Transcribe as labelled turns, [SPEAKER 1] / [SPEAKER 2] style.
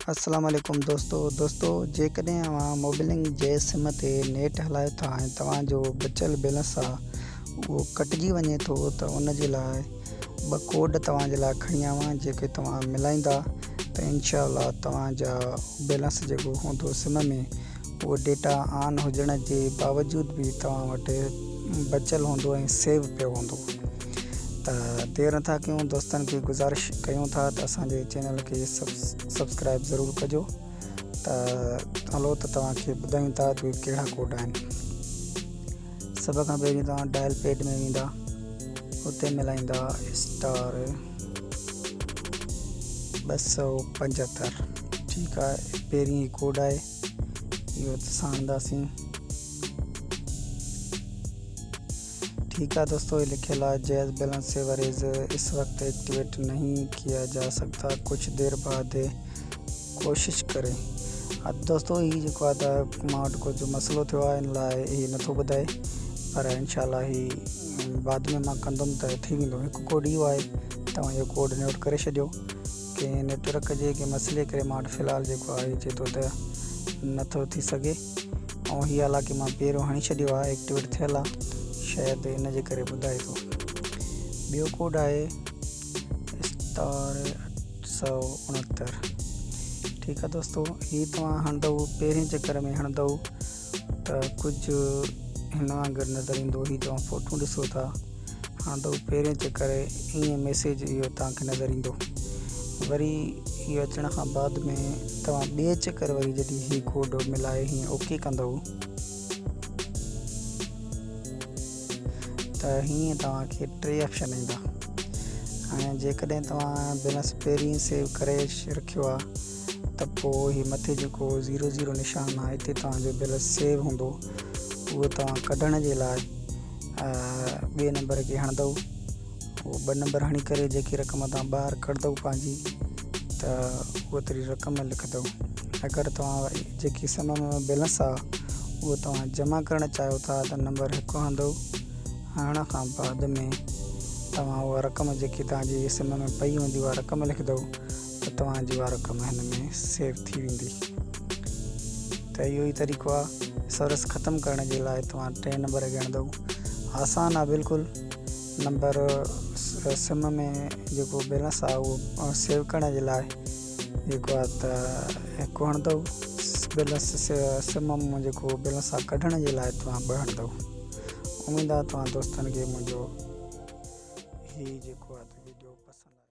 [SPEAKER 1] अस्सलाम वालेकुम दोस्तों जेकॾहिं अवां मोबाइलिंग जे सिम ते नेट हलायो था ऐं तव्हांजो बचियल बैलेंस आहे उहो कटिजी वञे थो त उन जे लाइ ॿ कोड तव्हांजे लाइ खणी आयो आहियां जेके तव्हां मिलाईंदा त इंशाअल्लाह तव्हांजा बैलेंस जेको हूंदो सिम में उहो डेटा ऑन हुजण जे बावजूद भी तव्हां वटि बचियल हूंदो ऐं सेव पियो हूंदो। त देर नथा कयूं, दोस्तनि खे गुज़ारिश कयूं था त असांजे चैनल खे सब्सक्राइब ज़रूरु कजो। त हलो त तव्हांखे ॿुधायूं था त कहिड़ा कोड आहिनि। सभ खां पहिरीं तव्हां डायल पैड में वेंदा, उते मिलाईंदा *275। ठीकु आहे, पहिरीं ही कोड आहे, इहो असां हणंदासीं। ठीक है दोस्तों, ये लिखल है जैज़ बैलेंस सेवरेज इस वक्त एक्टिवेट नहीं किया जा सकता, कुछ देर बाद कोशिश करें। दोस्तों ये जो मां वटि कुछ मसलो थियो आहे, इन लाइ ही नथो ॿुधाए, पर इंशाअल्लाह ही बाद में मां कंदुमि त थी वेंदो। हिकु कोड इहो आहे, तव्हां इहो कोड नोट करे छॾियो। कि नेटवर्क जे के मसइले करे मां वटि फ़िलहाल जेको आहे चए थो त नथो थी सघे, ऐं हीअ हालांकि मां पहिरियों हणी छॾियो आहे, एक्टिवेट थियल आहे, शायद इन जे करे ॿुधाए थो। ॿियो कोड आहे *869। ठीक है दोस्तों, ही तव्हां हणंदव, पहिरें चकर में हणंदव त कुझु हिन वांगुरु नज़र ईंदो। ही तव्हां फोटो ॾिसो था, हणंदव पहिरें चकर ईअं मैसेज इहो तव्हांखे नज़र ईंदो। वरी इहो अचण खां बाद में तव्हां ॿिए चकर वरी जॾहिं ही कोड मिलाए हीअं ओके कंदव त हीअं तव्हांखे 3 ऑप्शन ईंदा। ऐं जेकॾहिं तव्हां बैलेंस पहिरीं सेव करे रखियो आहे त पोइ ही मथे जेको 00 निशान आहे, हिते तव्हांजो बैलेंस सेव हूंदो। उहो तव्हां कढण जे लाइ ॿिए नंबर खे हणंदव, उहो 2 नंबर हणी करे जेकी रक़म तव्हां ॿाहिरि कढंदव पंहिंजी, त उहा तरी रक़म लिखंदव। अगरि तव्हां जेकी सिम में बैलेंस आहे उहो तव्हां जमा करणु चाहियो था त नंबर 1 हणंदव। हणण खां बाद में तव्हां उहा रक़म जेकी तव्हांजी सिम में पई हूंदी उहा रक़म लिखंदव त तव्हांजी उहा रक़म हिन में सेव थी वेंदी। त इहो ई तरीक़ो आहे सर्विस ख़तमु करण जे लाइ। तव्हां 3 नंबर खे हणंदव, आसान आहे बिल्कुलु। नंबर सिम में जेको बैलेंस आहे उहो सेव करण जे लाइ जेको आहे त 1 हणंदव, बैलेंस सिम में जेको बैलेंस आहे कढण जे लाइ तव्हां 2 हणंदव। उम्मीद आहे तव्हां दोस्तनि खे मुंहिंजो ही जेको आहे वीडियो पसंदि